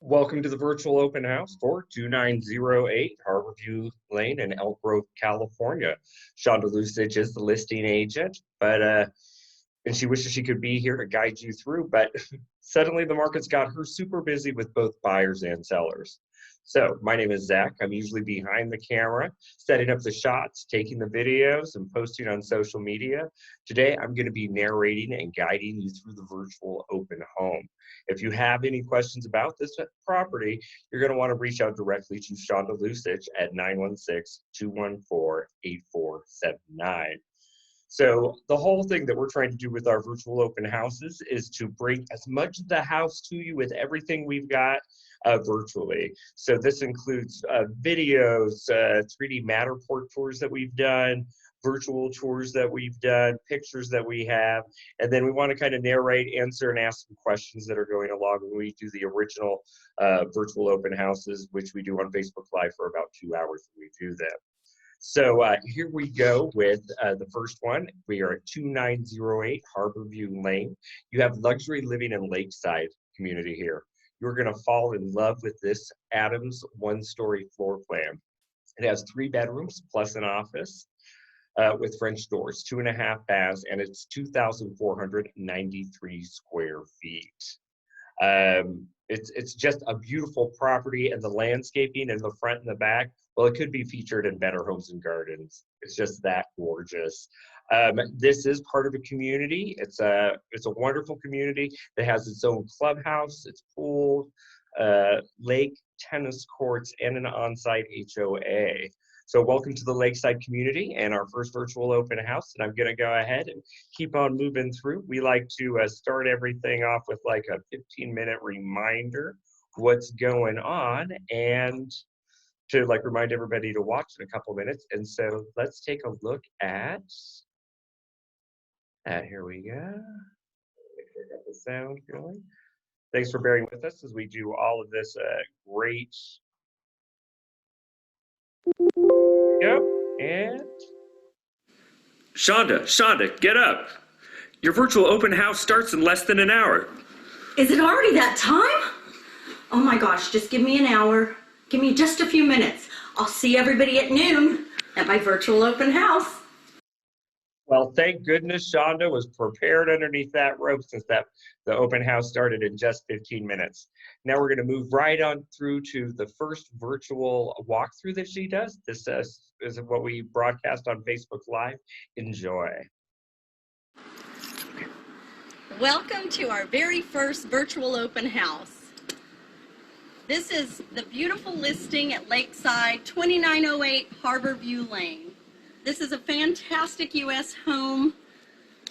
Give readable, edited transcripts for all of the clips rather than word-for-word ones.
Welcome to the virtual open house for 2908 Harborview Lane in Elk Grove, California. Shonda Lusich is the listing agent, and she wishes she could be here to guide you through, but suddenly the market's got her super busy with both buyers and sellers. So my name is Zach. I'm usually behind the camera, setting up the shots, taking the videos, and posting on social media. Today, I'm going to be narrating and guiding you through the virtual open home. If you have any questions about this property, you're going to want to reach out directly to Shonda Lusich at 916-214-8479. So the whole thing that we're trying to do with our virtual open houses is to bring as much of the house to you with everything we've got virtually. So this includes videos, 3D Matterport tours that we've done, virtual tours that we've done, pictures that we have, and then we want to kind of narrate, answer, and ask some questions that are going along when we do the original virtual open houses, which we do on Facebook Live for about 2 hours when we do them. So here we go with the first one. We are at 2908 Harborview Lane. You have luxury living and lakeside community here. You're going to fall in love with this Adams one-story floor plan. It has 3 bedrooms plus an office with French doors, 2.5 baths, and it's 2,493 square feet. It's just a beautiful property, and the landscaping in the front and the back, well, it could be featured in Better Homes and Gardens. It's just that gorgeous. This is part of a community. It's a wonderful community that has its own clubhouse, its pool, lake, tennis courts, and an on-site HOA. So welcome to the Lakeside community and our first virtual open house. And I'm going to go ahead and keep on moving through. We like to start everything off with like a 15-minute reminder what's going on, and to like remind everybody to watch in a couple minutes. And so let's take a look at here we go. Make sure I got the sound going. Thanks for bearing with us as we do all of this great. Yep, and Shonda, get up. Your virtual open house starts in less than an hour. Is it already that time? Oh my gosh, just give me an hour. Give me just a few minutes. I'll see everybody at noon at my virtual open house. Well, thank goodness Shonda was prepared underneath that rope since the open house started in just 15 minutes. Now we're going to move right on through to the first virtual walkthrough that she does. This is what we broadcast on Facebook Live. Enjoy. Welcome to our very first virtual open house. This is the beautiful listing at Lakeside, 2908 Harborview Lane. This is a fantastic U.S. home,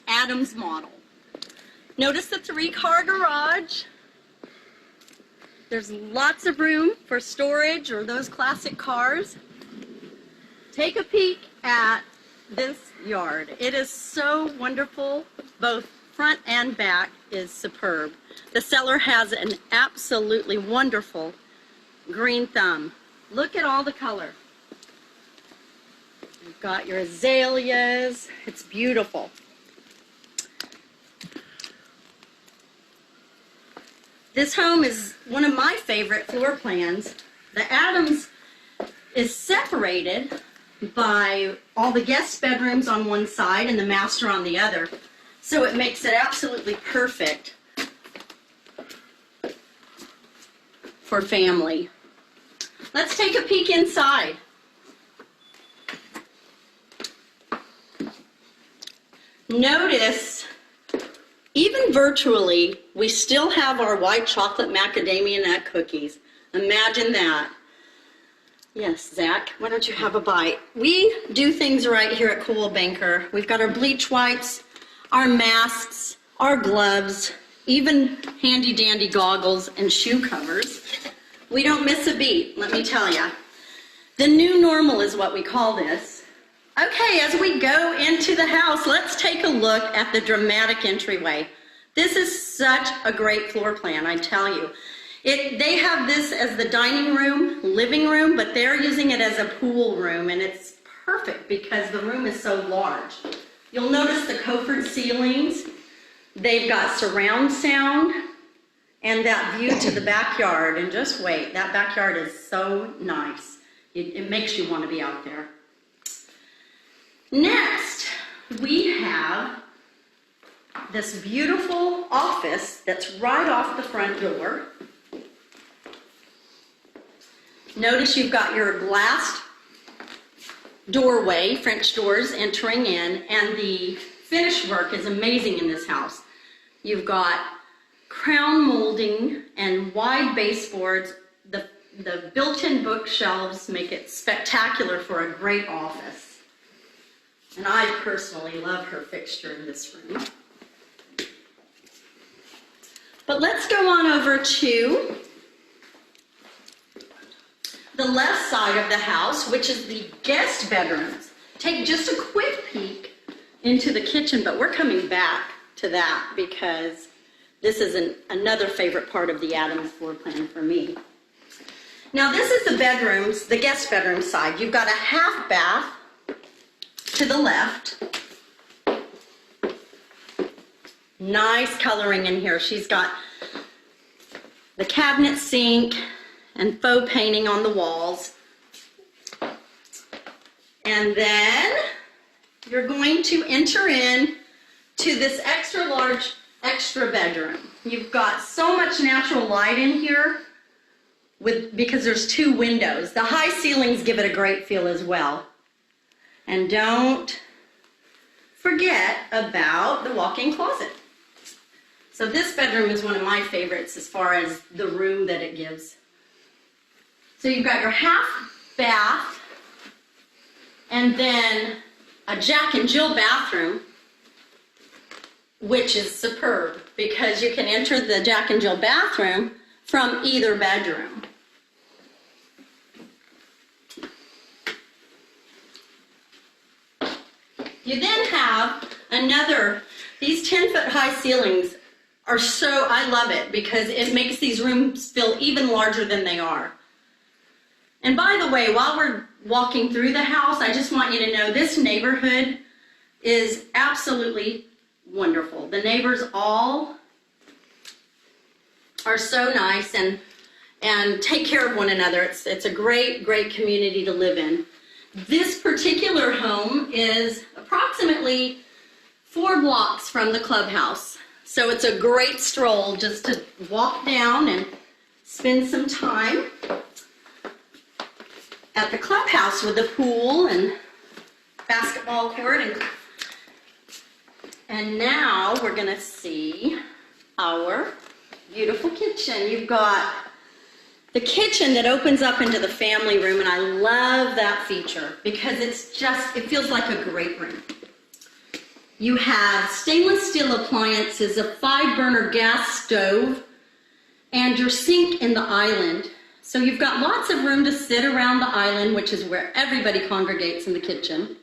Adams model. Notice the 3-car garage. There's lots of room for storage or those classic cars. Take a peek at this yard. It is so wonderful. Both front and back is superb. The seller has an absolutely wonderful green thumb. Look at all the color. You've got your azaleas. It's beautiful. This home is one of my favorite floor plans. The Adams is separated by all the guest bedrooms on one side and the master on the other. So it makes it absolutely perfect for family. Let's take a peek inside. Notice, even virtually, we still have our white chocolate macadamia nut cookies. Imagine that. Yes, Zach, why don't you have a bite? We do things right here at Cool Banker. We've got our bleach wipes, our masks, our gloves, even handy dandy goggles and shoe covers. We don't miss a beat, let me tell you. The new normal is what we call this. Okay, as we go into the house, let's take a look at the dramatic entryway. This is such a great floor plan, I tell you. They have this as the dining room, living room, but they're using it as a pool room, and it's perfect because the room is so large. You'll notice the coffered ceilings. They've got surround sound. and that view to the backyard. And just wait, that backyard is so nice. It makes you want to be out there. Next, we have this beautiful office that's right off the front door. Notice you've got your glass doorway, French doors entering in, and the finish work is amazing in this house. You've got crown molding and wide baseboards. The built-in bookshelves make it spectacular for a great office. And I personally love her fixture in this room. But let's go on over to the left side of the house, which is the guest bedrooms. Take just a quick peek into the kitchen, but we're coming back to that because this is another favorite part of the Adams floor plan for me. Now this is the bedrooms, the guest bedroom side. You've got a half bath to the left. Nice coloring in here. She's got the cabinet sink and faux painting on the walls. And then you're going to enter in to this extra large extra bedroom. You've got so much natural light in here because there's two windows. The high ceilings give it a great feel as well. And don't forget about the walk-in closet. So this bedroom is one of my favorites as far as the room that it gives. So you've got your half bath and then a Jack and Jill bathroom, which is superb because you can enter the Jack and Jill bathroom from either bedroom. You then have these 10-foot high ceilings are so, I love it because it makes these rooms feel even larger than they are. And by the way, while we're walking through the house, I just want you to know this neighborhood is absolutely wonderful. The neighbors all are so nice and take care of one another. It's a great, great community to live in. This particular home is approximately 4 blocks from the clubhouse. So it's a great stroll just to walk down and spend some time at the clubhouse with the pool and basketball court. And now we're gonna see our beautiful kitchen. You've got the kitchen that opens up into the family room, and I love that feature because it feels like a great room. You have stainless steel appliances, a 5-burner gas stove, and your sink in the island. So you've got lots of room to sit around the island, which is where everybody congregates in the kitchen.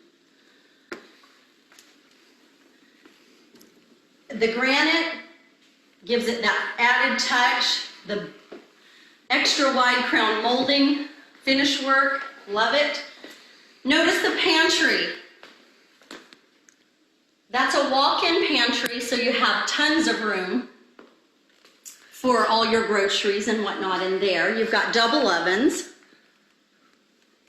The granite gives it that added touch. The extra wide crown molding, finish work, love it. Notice the pantry. That's a walk-in pantry, so you have tons of room for all your groceries and whatnot in there. You've got double ovens,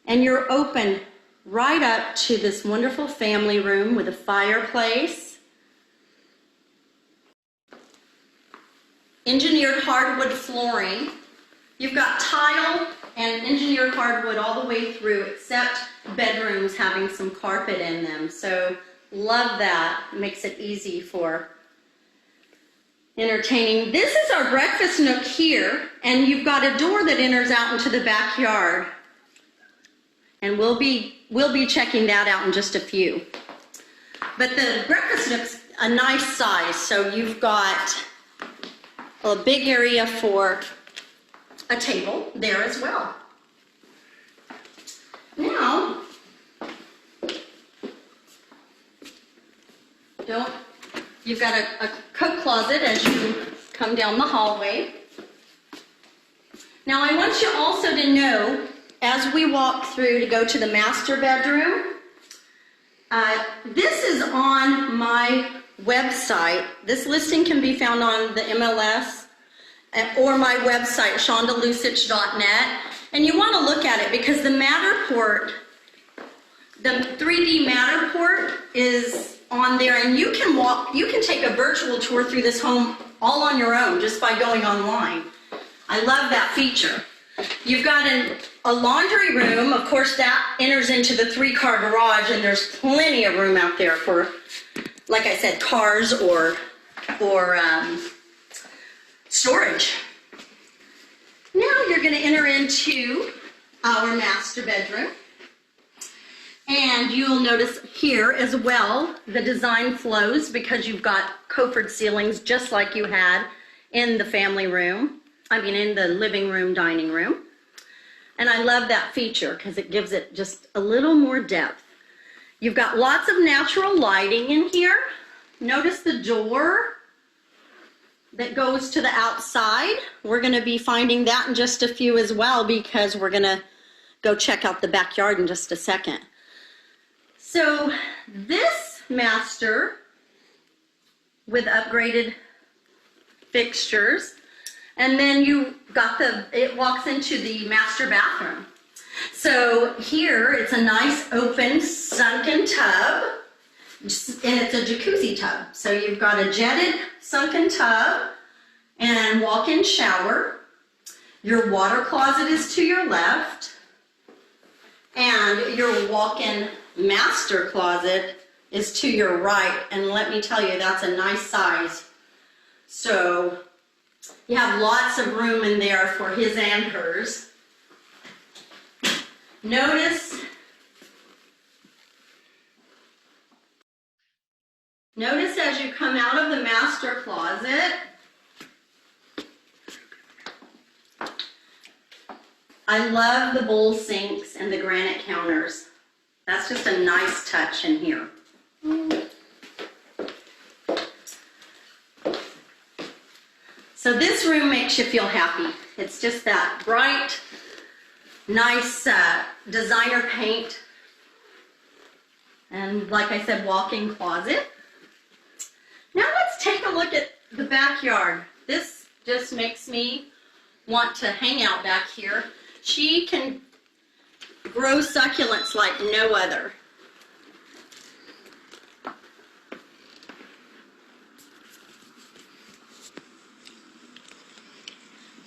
and you're open right up to this wonderful family room with a fireplace, engineered hardwood flooring. You've got tile and engineered hardwood all the way through, except bedrooms having some carpet in them. So love that. Makes it easy for entertaining. This is our breakfast nook here, and you've got a door that enters out into the backyard. And we'll be checking that out in just a few. But the breakfast nook's a nice size, so you've got a big area for a table there as well. Now, you've got a coat closet as you come down the hallway. Now I want you also to know, as we walk through to go to the master bedroom, this is on my website. This listing can be found on the MLS, or my website, shondalusich.net. And you want to look at it because the Matterport, the 3D Matterport is on there, and you can take a virtual tour through this home all on your own just by going online. I love that feature. You've got a laundry room. Of course, that enters into the 3-car garage, and there's plenty of room out there for, like I said, cars or storage. Now you're going to enter into our master bedroom. And you'll notice here as well, the design flows because you've got coffered ceilings just like you had in the family room. In the living room, dining room. And I love that feature because it gives it just a little more depth. You've got lots of natural lighting in here. Notice the door that goes to the outside. We're going to be finding that in just a few as well because we're going to go check out the backyard in just a second. So this master with upgraded fixtures, and then you got it walks into the master bathroom. So here it's a nice open sunken tub, and it's a jacuzzi tub. So you've got a jetted sunken tub and walk-in shower. Your water closet is to your left, and your walk-in master closet is to your right. And let me tell you, that's a nice size. So you have lots of room in there for his and hers. Notice as you come out of the master closet, I love the bowl sinks and the granite counters. That's just a nice touch in here. So this room makes you feel happy. It's just that bright, nice designer paint. And like I said, walk-in closet. Now let's take a look at the backyard. This just makes me want to hang out back here. She can grow succulents like no other.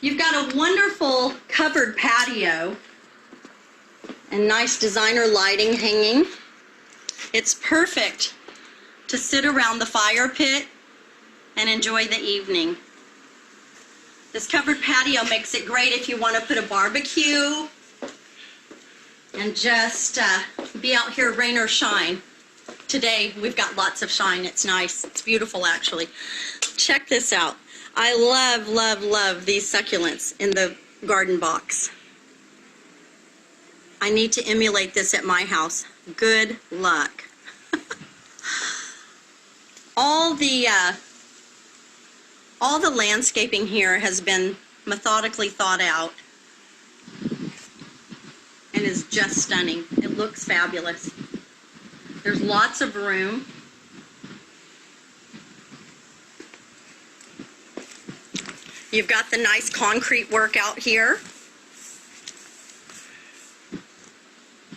You've got a wonderful covered patio and nice designer lighting hanging. It's perfect to sit around the fire pit and enjoy the evening. This covered patio makes it great if you want to put a barbecue and just be out here rain or shine. Today we've got lots of shine. It's nice. It's beautiful actually. Check this out. I love, love, love these succulents in the garden box. I need to emulate this at my house. Good luck. All the landscaping here has been methodically thought out and is just stunning. It looks fabulous. There's lots of room. You've got the nice concrete work out here.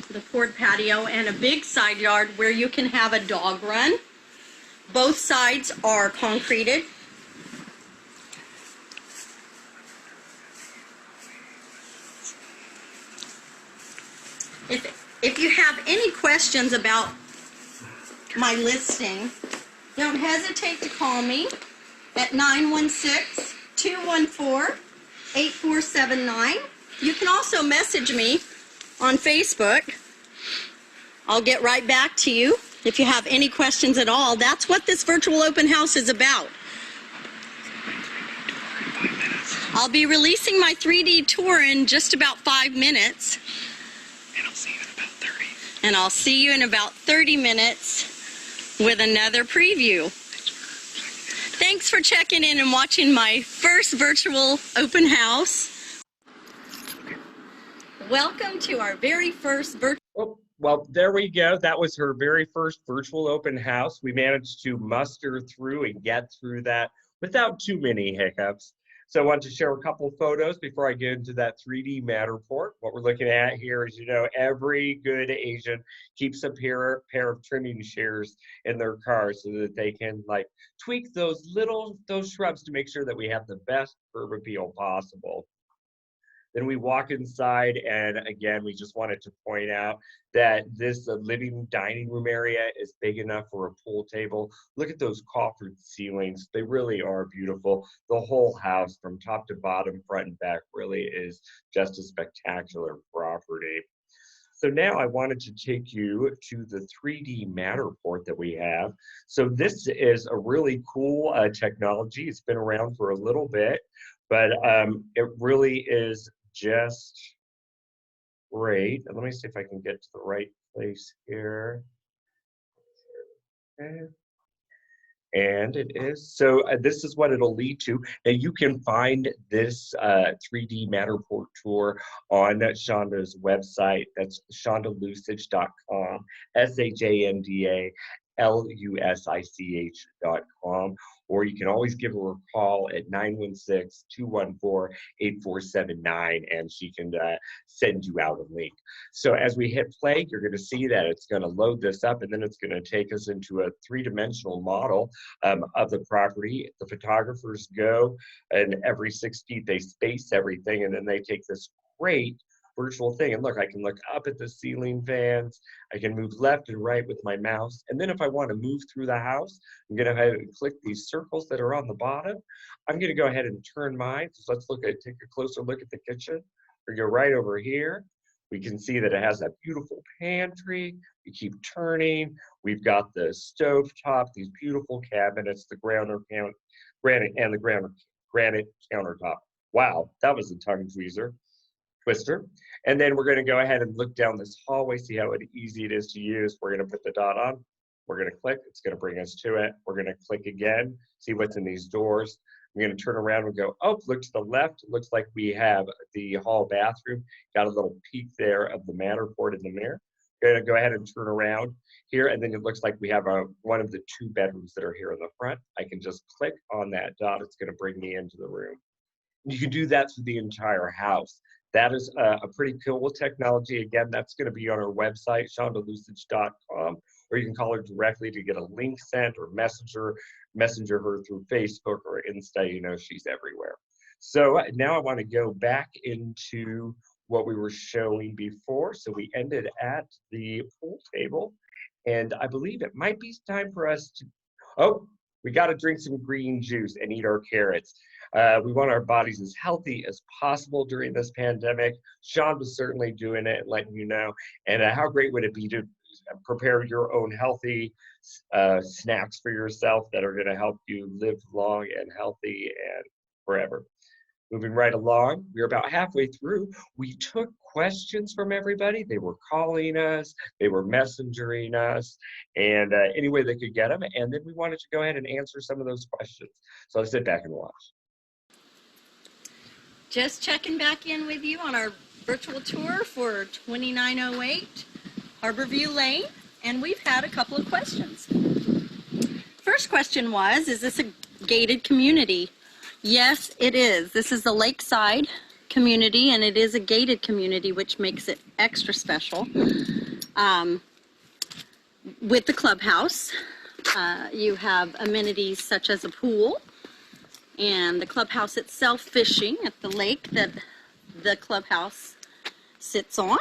The poured patio and a big side yard where you can have a dog run. Both sides are concreted. If you have any questions about my listing, don't hesitate to call me at 916-214-8479. You can also message me on Facebook. I'll get right back to you if you have any questions at all. That's what this virtual open house is about. I'll be releasing my 3D tour in just about 5 minutes. And I'll see you in about 30 minutes with another preview. Thanks for checking in and watching my first virtual open house. Welcome to our very first virtual. Oh, well, there we go. That was her very first virtual open house. We managed to muster through and get through that without too many hiccups. So I want to share a couple photos before I get into that 3D Matterport. What we're looking at here is, every good Asian keeps a pair of trimming shears in their car so that they can like tweak those shrubs to make sure that we have the best curb appeal possible. Then we walk inside, and again, we just wanted to point out that this living dining room area is big enough for a pool table. Look at those coffered ceilings. They really are beautiful. The whole house from top to bottom, front and back, really is just a spectacular property. So now I wanted to take you to the 3D Matterport that we have. So this is a really cool technology. It's been around for a little bit, but it really is just great. And let me see if I can get to the right place here. Okay. And it is. So this is what it'll lead to. Now you can find this 3D Matterport tour on Shonda's website. That's shondalusich.com, SHANDALUSICH.com. Or you can always give her a call at 916-214-8479, and she can send you out a link. So as we hit play, you're going to see that it's going to load this up, and then it's going to take us into a three-dimensional model of the property. The photographers go, and every 6 feet they space everything, and then they take this great virtual thing. And look, I can look up at the ceiling fans. I can move left and right with my mouse. And then if I want to move through the house, I'm going to go ahead and click these circles that are on the bottom. I'm going to go ahead and turn mine. So let's take a closer look at the kitchen. We go right over here. We can see that it has that beautiful pantry. We keep turning. We've got the stove top, these beautiful cabinets, the granite and the granite countertop. Wow, that was a tongue twister. And then we're going to go ahead and look down this hallway, see how easy it is to use. We're going to put the dot on. We're going to click. It's going to bring us to it. We're going to click again, see what's in these doors. I'm going to turn around and go, oh, look to the left. It looks like we have the hall bathroom. Got a little peek there of the Matterport in the mirror. Going to go ahead and turn around here, and then it looks like we have one of the 2 bedrooms that are here in the front. I can just click on that dot. It's going to bring me into the room. You can do that through the entire house. That is a pretty cool technology. Again, that's going to be on our website, shondalusich.com, or you can call her directly to get a link sent, or messenger her through Facebook or Insta. She's everywhere. So now I want to go back into what we were showing before. So we ended at the pool table, and I believe it might be time for us to, we got to drink some green juice and eat our carrots. We want our bodies as healthy as possible during this pandemic. Sean was certainly doing it, letting you know. And how great would it be to prepare your own healthy snacks for yourself that are going to help you live long and healthy and forever. Moving right along, we're about halfway through. We took questions from everybody. They were calling us, they were messengering us, and any way they could get them. And then we wanted to go ahead and answer some of those questions. So let's sit back and watch. Just checking back in with you on our virtual tour for 2908 Harborview Lane, and we've had a couple of questions. First question was, is this a gated community? Yes, it is. This is the lakeside community, and it is a gated community, which makes it extra special. With the clubhouse, you have amenities such as a pool, and the clubhouse itself fishing at the lake that the clubhouse sits on.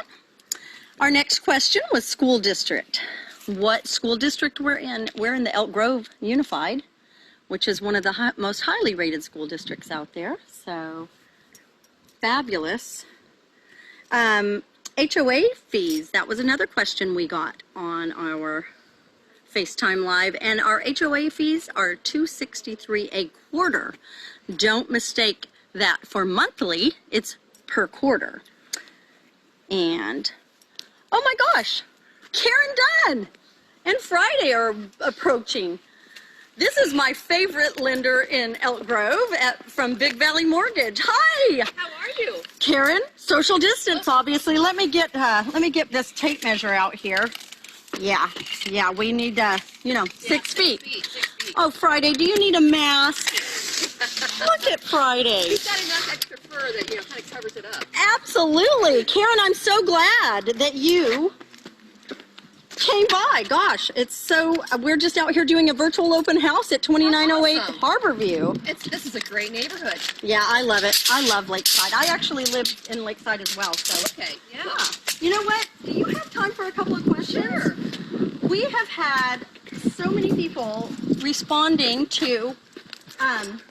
Our next question was school district. What school district we're in? We're in the Elk Grove Unified, which is one of the most highly rated school districts out there. So fabulous. HOA fees, that was another question we got on our FaceTime Live, and our HOA fees are $263 a quarter. Don't mistake that for monthly, it's per quarter. And oh my gosh, Karen Dunn and Friday are approaching. This is my favorite lender in Elk Grove from Big Valley Mortgage. Hi. How are you? Karen, social distance, obviously. Let me get this tape measure out here. Yeah, we need, 6 feet. 6 feet. Oh, Friday, do you need a mask? Look at Friday. He's got enough extra fur that, you know, kind of covers it up. Absolutely. Karen, I'm so glad that you came by. Gosh, it's so, we're just out here doing a virtual open house at 2908 Awesome. Harbor View. This is a great neighborhood. Yeah, I love it. I love Lakeside. I actually live in Lakeside as well, so. Okay, yeah. You know what? Do you have time for a couple of questions? Sure. We have had so many people responding to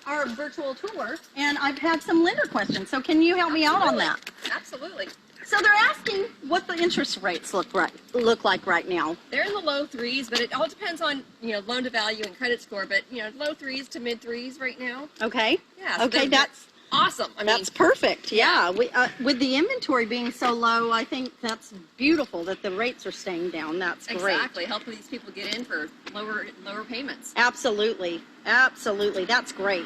our virtual tour, and I've had some lender questions. So can you help me out on that? Absolutely. So they're asking what the interest rates look like right now. They're in the low threes, but it all depends on, you know, loan to value and credit score. But, you know, low threes to mid threes right now. Okay. Yeah. So Okay, that's awesome. I mean, that's perfect. Yeah. We, with the inventory being so low, I think that's beautiful that the rates are staying down. That's great. Exactly. Help these people get in for lower payments. Absolutely. Absolutely. That's great.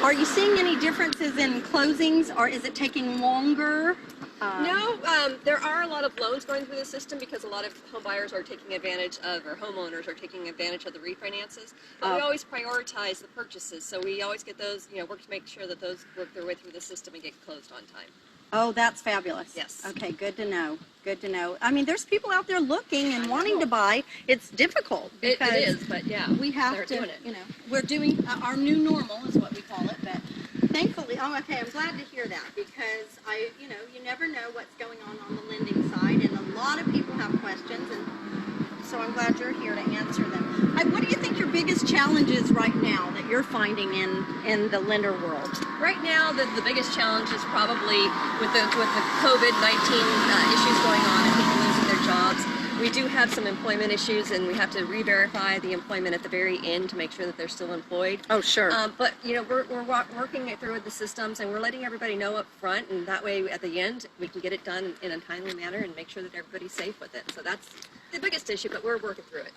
Are you seeing any differences in closings, or is it taking longer? No, there are a lot of loans going through the system because a lot of home buyers are taking advantage of, or homeowners are taking advantage of the refinances. But we always prioritize the purchases, so we always get those, you know, work to make sure that those work their way through the system and get closed on time. Oh, that's fabulous. Yes. Okay, good to know. Good to know. I mean, there's people out there looking and wanting to buy. It's difficult because it is, but yeah, we have they're to, doing it. you know, we're doing our new normal is what we call it. But thankfully, oh, okay, I'm glad to hear that because you know, you never know what's going on the lending side, and a lot of people have questions, and so I'm glad you're here to answer them. What do you think your biggest challenge is right now that you're finding in the lender world? Right now, the biggest challenge is probably with the COVID-19 issues going on and people losing their jobs. We do have some employment issues, and we have to re-verify the employment at the very end to make sure that they're still employed. Oh, sure. But you know, we're working it through with the systems, and we're letting everybody know up front, and that way at the end we can get it done in a timely manner and make sure that everybody's safe with it. So that's the biggest issue, but we're working through it.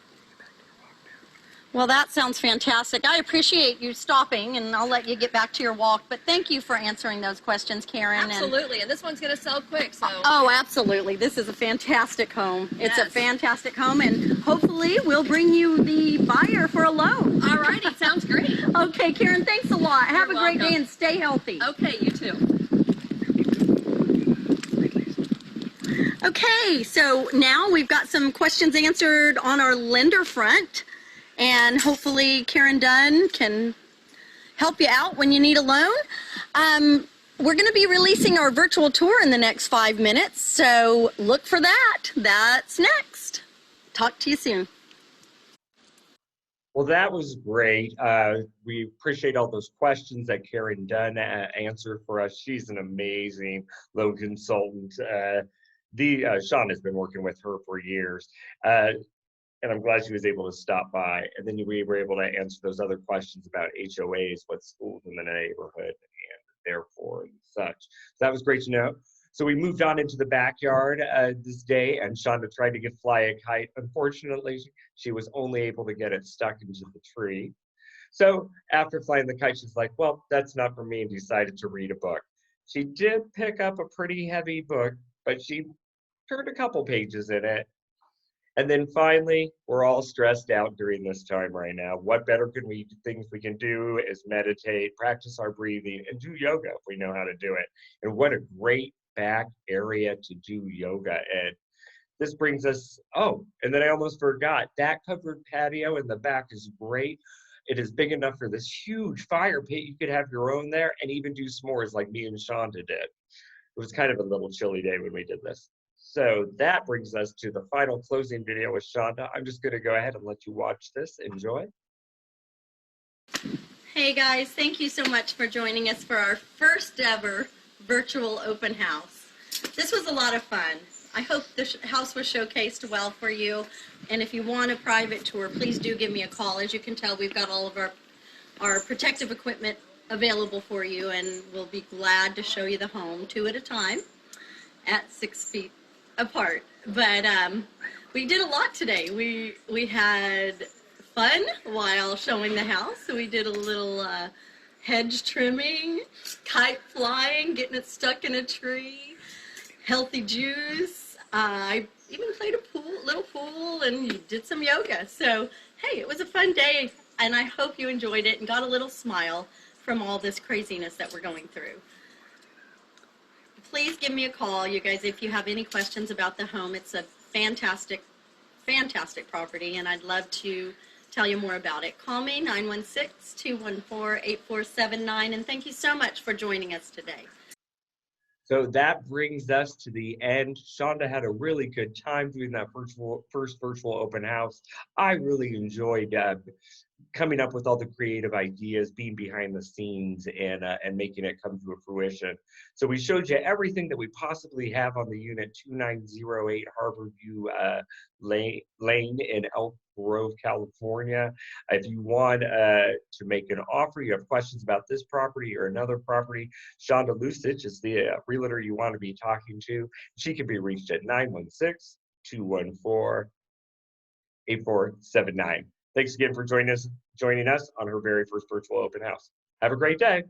Well, that sounds fantastic. I appreciate you stopping, and I'll let you get back to your walk. But thank you for answering those questions, Karen. Absolutely, and this one's going to sell quick. So. Oh, absolutely. This is a fantastic home. Yes. It's a fantastic home, and hopefully we'll bring you the buyer for a loan. All righty, sounds great. Okay, Karen, thanks a lot. Have a great day and stay healthy. Okay, you too. Okay, so now we've got some questions answered on our lender front. And hopefully Karen Dunn can help you out when you need a loan. We're going to be releasing our virtual tour in the next 5 minutes, so look for that. That's next. Talk to you soon. Well, that was great. We appreciate all those questions that Karen Dunn answered for us. She's an amazing loan consultant. Sean has been working with her for years. And I'm glad she was able to stop by. And then we were able to answer those other questions about HOAs, what schools in the neighborhood, and therefore and such. So that was great to know. So we moved on into the backyard this day, and Shonda tried to fly a kite. Unfortunately, she was only able to get it stuck into the tree. So after flying the kite, she's like, well, that's not for me, and decided to read a book. She did pick up a pretty heavy book, but she turned a couple pages in it. And then finally, we're all stressed out during this time right now. What better things we can do is meditate, practice our breathing, and do yoga if we know how to do it. And what a great back area to do yoga in. This brings us, and then I almost forgot, that covered patio in the back is great. It is big enough for this huge fire pit. You could have your own there and even do s'mores like me and Shonda did. It was kind of a little chilly day when we did this. So that brings us to the final closing video with Shonda. I'm just going to go ahead and let you watch this. Enjoy. Hey guys, thank you so much for joining us for our first ever virtual open house. This was a lot of fun. I hope the house was showcased well for you. And if you want a private tour, please do give me a call. As you can tell, we've got all of our protective equipment available for you, and we'll be glad to show you the home 2 at a time at 6 feet apart. But we did a lot today. We had fun while showing the house. So we did a little hedge trimming, kite flying, getting it stuck in a tree, healthy juice. I even played a little pool, and did some yoga. So hey, it was a fun day and I hope you enjoyed it and got a little smile from all this craziness that we're going through. Please give me a call, you guys, if you have any questions about the home. It's a fantastic, fantastic property, and I'd love to tell you more about it. Call me, 916-214-8479, and thank you so much for joining us today. So that brings us to the end. Shonda had a really good time doing that first virtual open house. I really enjoyed coming up with all the creative ideas, being behind the scenes, and making it come to fruition. So we showed you everything that we possibly have on the unit 2908 Harbour View Lane in Elk Grove, California. If you want to make an offer, you have questions about this property or another property, Shonda Lusich is the realtor you want to be talking to. She can be reached at 916-214-8479. Thanks again for joining us on her very first virtual open house. Have a great day.